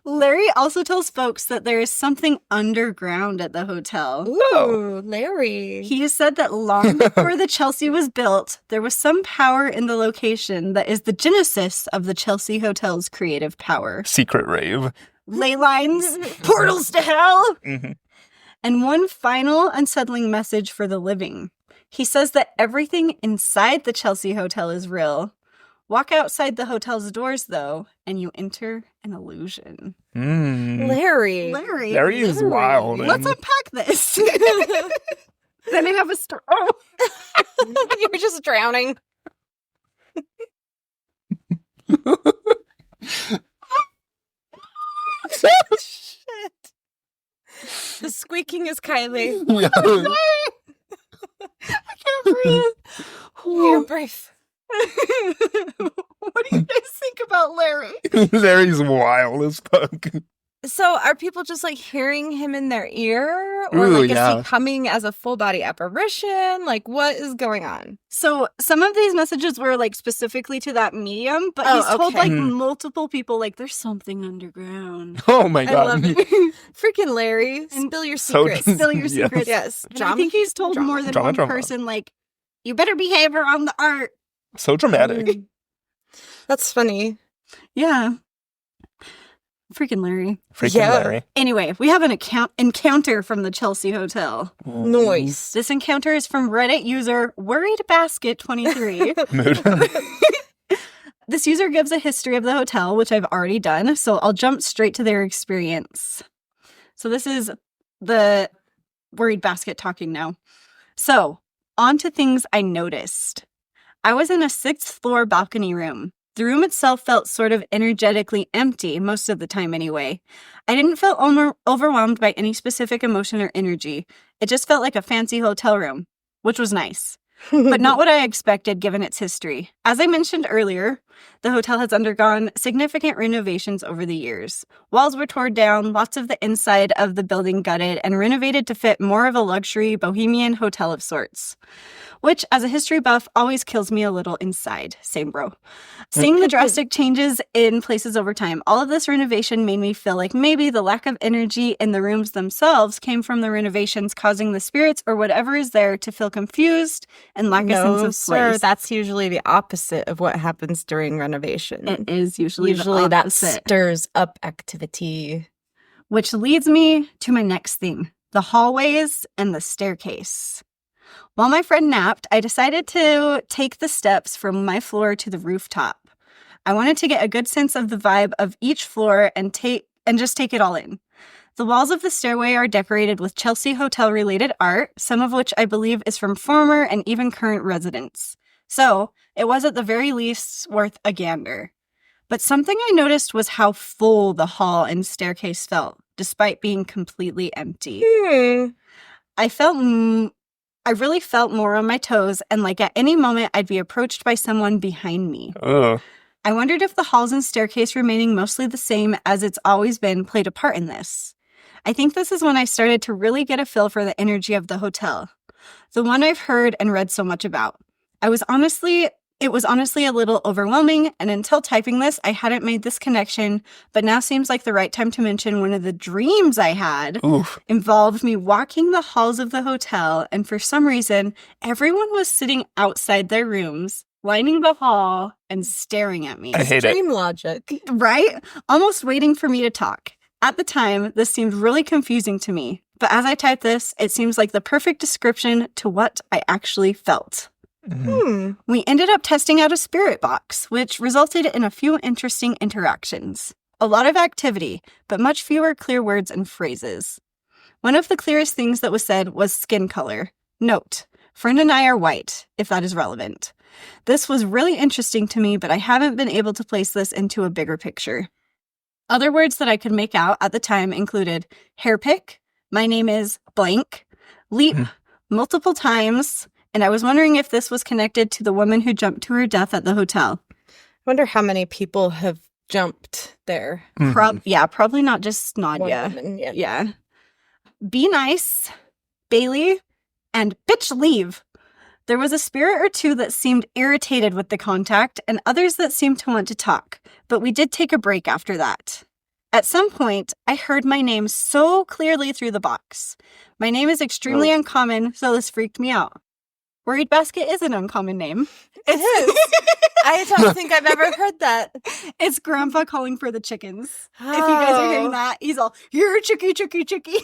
Speaker 1: Larry also tells folks that there is something underground at the hotel.
Speaker 3: Ooh, Larry.
Speaker 1: He has said that long before the Chelsea was built, there was some power in the location that is the genesis of the Chelsea Hotel's creative power.
Speaker 2: Secret rave.
Speaker 1: Ley lines, portals to hell,
Speaker 2: Mhm.
Speaker 1: and one final unsettling message for the living. He says that everything inside the Chelsea Hotel is real. Walk outside the hotel's doors, though, and you enter an illusion.
Speaker 3: Larry.
Speaker 2: Larry is wild.
Speaker 1: Let's unpack this. Then I have a story. Oh.
Speaker 3: You're just drowning. Shit. The squeaking is Kylee.
Speaker 2: Yeah.
Speaker 1: I can't breathe.
Speaker 3: You're brave.
Speaker 1: What do you guys think about Larry?
Speaker 2: Larry's wild as fuck.
Speaker 3: So are people just like hearing him in their ear? Or
Speaker 2: Ooh,
Speaker 3: like is
Speaker 2: yeah.
Speaker 3: he coming as a full body apparition? Like what is going on?
Speaker 1: So some of these messages were like specifically to that medium, but
Speaker 3: Oh,
Speaker 1: he's told
Speaker 3: okay.
Speaker 1: like multiple people like there's something underground.
Speaker 2: Oh my
Speaker 3: I
Speaker 2: god.
Speaker 3: love it. Freaking Larry. Spill your
Speaker 2: So-
Speaker 3: secrets.
Speaker 1: Spill your
Speaker 2: Yes.
Speaker 1: secrets.
Speaker 3: Yes.
Speaker 1: And I think he's told
Speaker 3: Drama.
Speaker 1: more than
Speaker 2: Drama,
Speaker 1: one
Speaker 2: drama.
Speaker 1: person like, you better behave around the art.
Speaker 2: So dramatic.
Speaker 3: Mm. That's funny.
Speaker 1: Yeah. Freaking Larry.
Speaker 2: Freaking
Speaker 3: Yeah.
Speaker 2: Larry.
Speaker 1: Anyway, we have an encounter from the Chelsea Hotel.
Speaker 3: Noise.
Speaker 1: This encounter is from Reddit user WorriedBasket23.
Speaker 2: Mood.
Speaker 1: This user gives a history of the hotel, which I've already done, so I'll jump straight to their experience. So this is the Worried Basket talking now. So, on to things I noticed. I was in a 6th floor balcony room. The room itself felt sort of energetically empty, most of the time anyway. I didn't feel overwhelmed by any specific emotion or energy. It just felt like a fancy hotel room, which was nice, but not what I expected given its history. As I mentioned earlier, the hotel has undergone significant renovations over the years. Walls were torn down, lots of the inside of the building gutted, and renovated to fit more of a luxury bohemian hotel of sorts. Which, as a history buff, always kills me a little inside. Same, bro. Seeing the drastic changes in places over time, all of this renovation made me feel like maybe the lack of energy in the rooms themselves came from the renovations causing the spirits or whatever is there to feel confused and lack a sense
Speaker 3: No,
Speaker 1: of
Speaker 3: sir.
Speaker 1: place.
Speaker 3: That's usually the opposite of what happens during renovation.
Speaker 1: It is usually
Speaker 3: Usually
Speaker 1: the
Speaker 3: that
Speaker 1: opposite.
Speaker 3: stirs up activity.
Speaker 1: Which leads me to my next thing, the hallways and the staircase. While my friend napped, I decided to take the steps from my floor to the rooftop. I wanted to get a good sense of the vibe of each floor and just take it all in. The walls of the stairway are decorated with Chelsea Hotel-related art, some of which I believe is from former and even current residents. So, it was at the very least worth a gander. But something I noticed was how full the hall and staircase felt, despite being completely empty. I really felt more on my toes, and like at any moment I'd be approached by someone behind me.
Speaker 2: Ugh.
Speaker 1: I wondered if the halls and staircase remaining mostly the same as it's always been played a part in this. I think this is when I started to really get a feel for the energy of the hotel, the one I've heard and read so much about. It was honestly a little overwhelming, and until typing this, I hadn't made this connection, but now seems like the right time to mention one of the dreams I had
Speaker 2: Oof.
Speaker 1: involved me walking the halls of the hotel, and for some reason, everyone was sitting outside their rooms, lining the hall, and staring at me.
Speaker 2: I hate it.
Speaker 3: Dream logic.
Speaker 1: Right? Almost waiting for me to talk. At the time, this seemed really confusing to me, but as I type this, it seems like the perfect description to what I actually felt.
Speaker 2: Mhm.
Speaker 1: We ended up testing out a spirit box, which resulted in a few interesting interactions. A lot of activity, but much fewer clear words and phrases. One of the clearest things that was said was skin color. Note, friend and I are white, if that is relevant. This was really interesting to me, but I haven't been able to place this into a bigger picture. Other words that I could make out at the time included hair pick, my name is blank, leap, multiple times, and I was wondering if this was connected to the woman who jumped to her death at the hotel.
Speaker 3: Wonder how many people have jumped there.
Speaker 2: Mhm.
Speaker 1: Probably not just
Speaker 3: One
Speaker 1: Nadia.
Speaker 3: woman, yeah.
Speaker 1: Yeah. Be nice, Bailey, and bitch leave. There was a spirit or two that seemed irritated with the contact and others that seemed to want to talk, but we did take a break after that. At some point, I heard my name so clearly through the box. My name is extremely uncommon, so this freaked me out. Worried Basket is an uncommon name.
Speaker 3: It is. I don't think I've ever heard that.
Speaker 1: It's Grandpa calling for the chickens. If you guys are hearing that, he's all, here, chickie, chickie, chickie.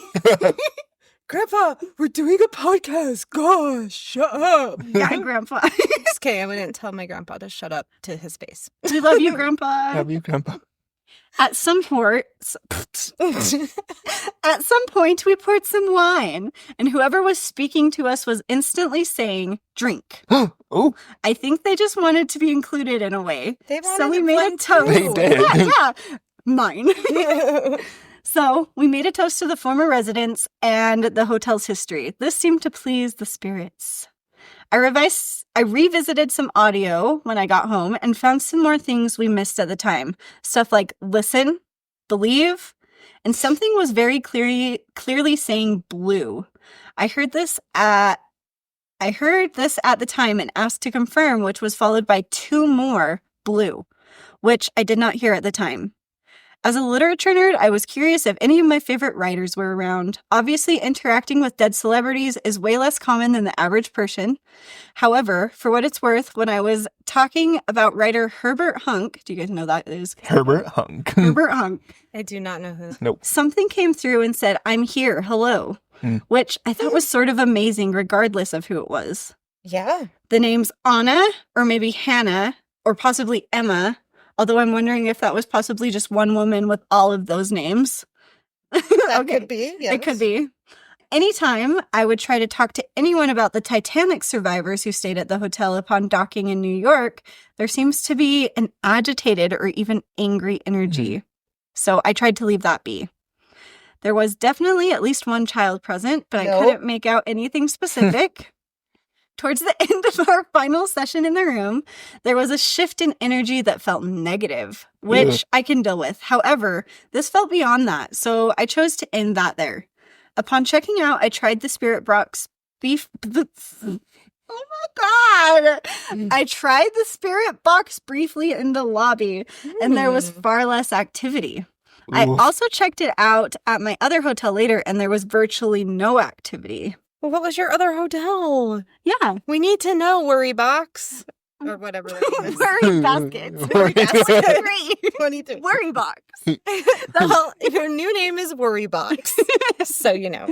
Speaker 3: Grandpa, we're doing a podcast. Gosh, shut up.
Speaker 1: Yeah, Grandpa.
Speaker 3: It's okay. I wouldn't tell my grandpa to shut up to his face.
Speaker 1: We love you, Grandpa.
Speaker 2: Love you, Grandpa.
Speaker 1: At some point, we poured some wine, and whoever was speaking to us was instantly saying, "Drink."
Speaker 2: Oh,
Speaker 1: I think they just wanted to be included in a way.
Speaker 3: They
Speaker 1: So we
Speaker 3: wanted
Speaker 1: made
Speaker 3: fun
Speaker 1: a toast.
Speaker 3: too.
Speaker 2: They did.
Speaker 1: Yeah. Mine. So we made a toast to the former residents and the hotel's history. This seemed to please the spirits. I revisited some audio when I got home and found some more things we missed at the time. Stuff like listen, believe, and something was very clearly saying blue. I heard this at the time and asked to confirm, which was followed by 2 more blue, which I did not hear at the time. As a literature nerd, I was curious if any of my favorite writers were around. Obviously, interacting with dead celebrities is way less common than the average person. However, for what it's worth, when I was talking about writer Herbert Hunk, do you guys know that is?
Speaker 2: Herbert Hunk.
Speaker 1: Herbert Hunk.
Speaker 3: I do not know who.
Speaker 2: Nope.
Speaker 1: Something came through and said, "I'm here, hello," which I thought was sort of amazing regardless of who it was.
Speaker 3: Yeah.
Speaker 1: The names Anna, or maybe Hannah, or possibly Emma, although I'm wondering if that was possibly just one woman with all of those names.
Speaker 3: That could be. Yes.
Speaker 1: It could be. Anytime I would try to talk to anyone about the Titanic survivors who stayed at the hotel upon docking in New York, there seems to be an agitated or even angry energy. So I tried to leave that be. There was definitely at least one child present, but I couldn't make out anything specific. Towards the end of our final session in the room, there was a shift in energy that felt negative, which I can deal with. However, this felt beyond that, so I chose to end that there. Upon checking out, I tried the spirit box beef. Oh my God! I tried the spirit box briefly in the lobby, and there was far less activity. I also checked it out at my other hotel later, and there was virtually no activity.
Speaker 3: Well, what was your other hotel?
Speaker 1: Yeah.
Speaker 3: We need to know, Worry Box. Or whatever that is.
Speaker 1: Worry baskets.
Speaker 2: Worry basket.
Speaker 1: Great.
Speaker 3: 22.
Speaker 1: Worry box.
Speaker 3: Well, your new name is Worry Box. So you know.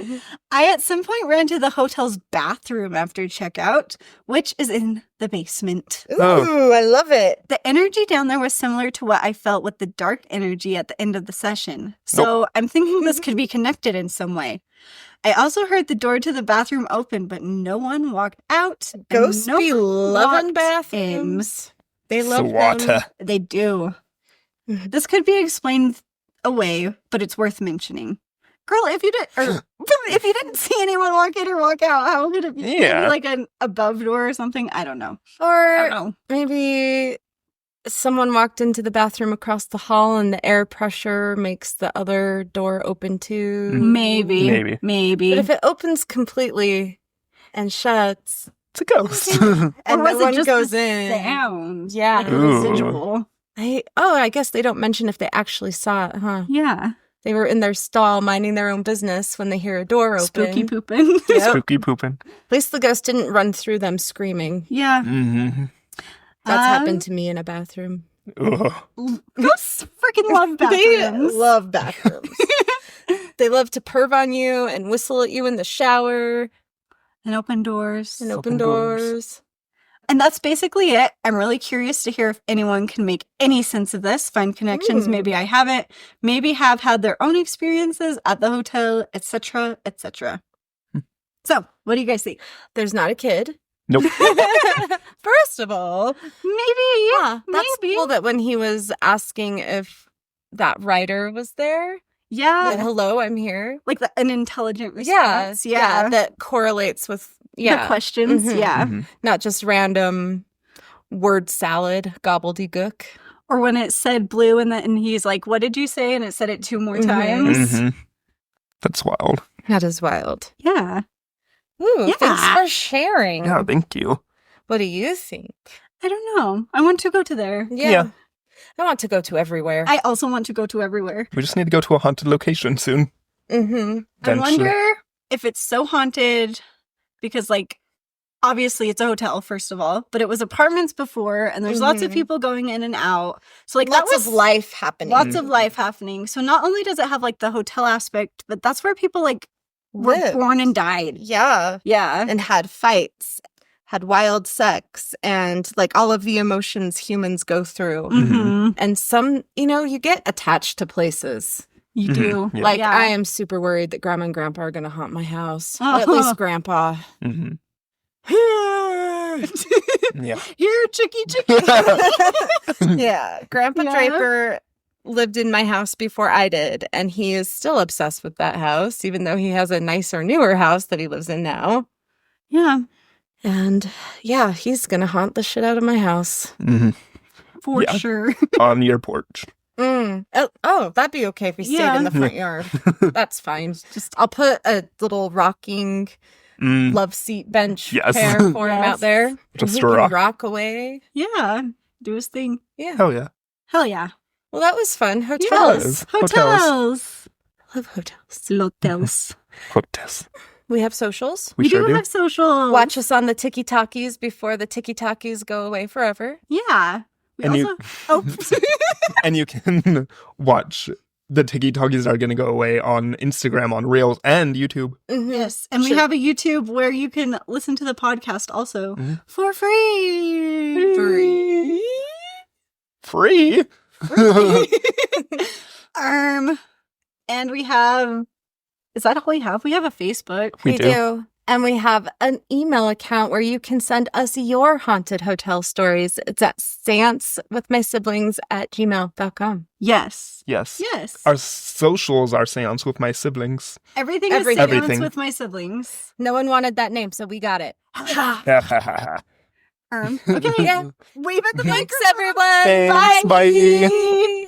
Speaker 1: I at some point ran to the hotel's bathroom after checkout, which is in the basement.
Speaker 3: Ooh, I love it.
Speaker 1: The energy down there was similar to what I felt with the dark energy at the end of the session. So I'm thinking this could be connected in some way. I also heard the door to the bathroom open, but no one walked out.
Speaker 3: Ghosts
Speaker 1: no
Speaker 3: be loving
Speaker 1: walked
Speaker 3: bathrooms. They love them.
Speaker 2: Water.
Speaker 1: They do. This could be explained away, but it's worth mentioning. Girl, if you didn't see anyone walk in or walk out, how could it be?
Speaker 2: Yeah.
Speaker 1: Maybe like an above door or something? I don't know.
Speaker 3: Or maybe someone walked into the bathroom across the hall and the air pressure makes the other door open too.
Speaker 1: Maybe.
Speaker 3: But if it opens completely and shuts,
Speaker 2: It's a ghost.
Speaker 3: and
Speaker 1: Or
Speaker 3: no
Speaker 1: was it
Speaker 3: one
Speaker 1: just
Speaker 3: goes
Speaker 1: the
Speaker 3: in.
Speaker 1: sound?
Speaker 3: Yeah.
Speaker 1: Like a
Speaker 2: Ooh.
Speaker 1: residual.
Speaker 3: I guess they don't mention if they actually saw it, huh?
Speaker 1: Yeah.
Speaker 3: They were in their stall minding their own business when they hear a door open.
Speaker 1: Spooky pooping.
Speaker 3: Yep.
Speaker 2: Spooky pooping.
Speaker 3: At least the ghost didn't run through them screaming.
Speaker 1: Yeah.
Speaker 2: Mm-hmm.
Speaker 3: That's happened to me in a bathroom.
Speaker 1: Ghosts freaking love
Speaker 3: They
Speaker 1: bathrooms.
Speaker 3: love bathrooms. They love to perv on you and whistle at you in the shower
Speaker 1: And open doors.
Speaker 3: and
Speaker 2: Open
Speaker 3: open doors.
Speaker 1: And that's basically it. I'm really curious to hear if anyone can make any sense of this, find connections.
Speaker 3: Ooh.
Speaker 1: Maybe I haven't. Maybe have had their own experiences at the hotel, etc., etc. So, what do you guys think?
Speaker 3: There's not a kid.
Speaker 2: Nope.
Speaker 3: First of all,
Speaker 1: Maybe.
Speaker 3: yeah, that's
Speaker 1: maybe.
Speaker 3: cool that when he was asking if that writer was there,
Speaker 1: Yeah.
Speaker 3: that, hello, I'm here.
Speaker 1: Like an intelligent
Speaker 3: Yeah,
Speaker 1: response. Yeah.
Speaker 3: that correlates with
Speaker 1: The questions.
Speaker 3: Mhm.
Speaker 1: Yeah.
Speaker 2: Mhm.
Speaker 3: not just random word salad gobbledygook.
Speaker 1: Or when it said blue and he's like, what did you say? And it said it 2 more
Speaker 3: Mhm.
Speaker 1: times.
Speaker 2: Mhm. That's wild.
Speaker 3: That is wild.
Speaker 1: Yeah.
Speaker 3: Ooh,
Speaker 1: Yeah.
Speaker 3: thanks for sharing.
Speaker 2: Yeah, thank you.
Speaker 3: What do you think?
Speaker 1: I don't know. I want to go to there.
Speaker 2: Yeah.
Speaker 3: I want to go to everywhere.
Speaker 1: I also want to go to everywhere.
Speaker 2: We just need to go to a haunted location soon.
Speaker 3: Mm-hmm.
Speaker 1: I
Speaker 2: Eventually.
Speaker 1: wonder if it's so haunted because, like, obviously it's a hotel, first of all, but it was apartments before, and there's lots of
Speaker 3: Mhm.
Speaker 1: people going in and out. So, like,
Speaker 3: Lots
Speaker 1: that was
Speaker 3: of life happening.
Speaker 1: lots of life happening. So not only does it have, like, the hotel aspect, but that's where people, like, were
Speaker 3: lived.
Speaker 1: born and died.
Speaker 3: Yeah.
Speaker 1: Yeah.
Speaker 3: And had fights, had wild sex, and like all of the emotions humans go through.
Speaker 1: Mm-hmm.
Speaker 3: And some, you get attached to places.
Speaker 1: You do.
Speaker 2: Yeah.
Speaker 3: Like, I am super worried that Grandma and Grandpa are going to haunt my house.
Speaker 1: Oh.
Speaker 3: Or at least Grandpa.
Speaker 2: Mm-hmm. Yeah.
Speaker 1: Here, Chicky.
Speaker 3: Yeah. Grandpa
Speaker 1: Yeah.
Speaker 3: Draper lived in my house before I did, and he is still obsessed with that house, even though he has a nicer, newer house that he lives in now.
Speaker 1: Yeah.
Speaker 3: And yeah, he's going to haunt the shit out of my house.
Speaker 2: Mm-hmm.
Speaker 1: For
Speaker 2: Yeah.
Speaker 1: sure.
Speaker 2: On your porch.
Speaker 3: Oh, that'd be okay if he stayed in the front yard. That's fine. Just I'll put a little rocking love seat bench
Speaker 2: Yes.
Speaker 3: chair for him out there. And
Speaker 2: Just
Speaker 3: he
Speaker 2: a
Speaker 3: can
Speaker 2: rock.
Speaker 3: rock away.
Speaker 1: Yeah. Do his thing.
Speaker 3: Yeah.
Speaker 2: Hell yeah.
Speaker 1: Hell yeah.
Speaker 3: Well, that was fun. Hotels.
Speaker 2: Yes.
Speaker 1: Hotels.
Speaker 3: Love hotels.
Speaker 1: Hotels.
Speaker 2: Hotels.
Speaker 3: We have socials.
Speaker 2: We sure
Speaker 1: do
Speaker 2: do.
Speaker 1: have socials.
Speaker 3: Watch us on the Tiki-Takis before the Tiki-Takis go away forever.
Speaker 1: Yeah. We
Speaker 2: And
Speaker 1: also. Oh.
Speaker 2: And you can watch the Tiki Talkies are going to go away on Instagram, on Reels, and YouTube.
Speaker 3: Mhm.
Speaker 1: Yes. And we
Speaker 3: Sure.
Speaker 1: have a YouTube where you can listen to the podcast also
Speaker 2: Mhm.
Speaker 1: for free.
Speaker 2: Free?
Speaker 1: And we have. Is that all we have? We have a Facebook.
Speaker 2: We
Speaker 3: We
Speaker 2: do.
Speaker 3: do. And we have an email account where you can send us your haunted hotel stories. It's at seancewithmysiblings@gmail.com.
Speaker 1: Yes.
Speaker 2: Yes.
Speaker 1: Yes.
Speaker 2: Our socials are Seance with my siblings.
Speaker 1: Everything
Speaker 3: Everything.
Speaker 1: is Seance
Speaker 2: Everything.
Speaker 1: with my siblings.
Speaker 3: No one wanted that name, so we got it.
Speaker 1: Okay.
Speaker 3: Yeah.
Speaker 1: Wave at the
Speaker 3: Thanks,
Speaker 1: microphone.
Speaker 3: everyone.
Speaker 2: Thanks. Bye.
Speaker 3: Bye.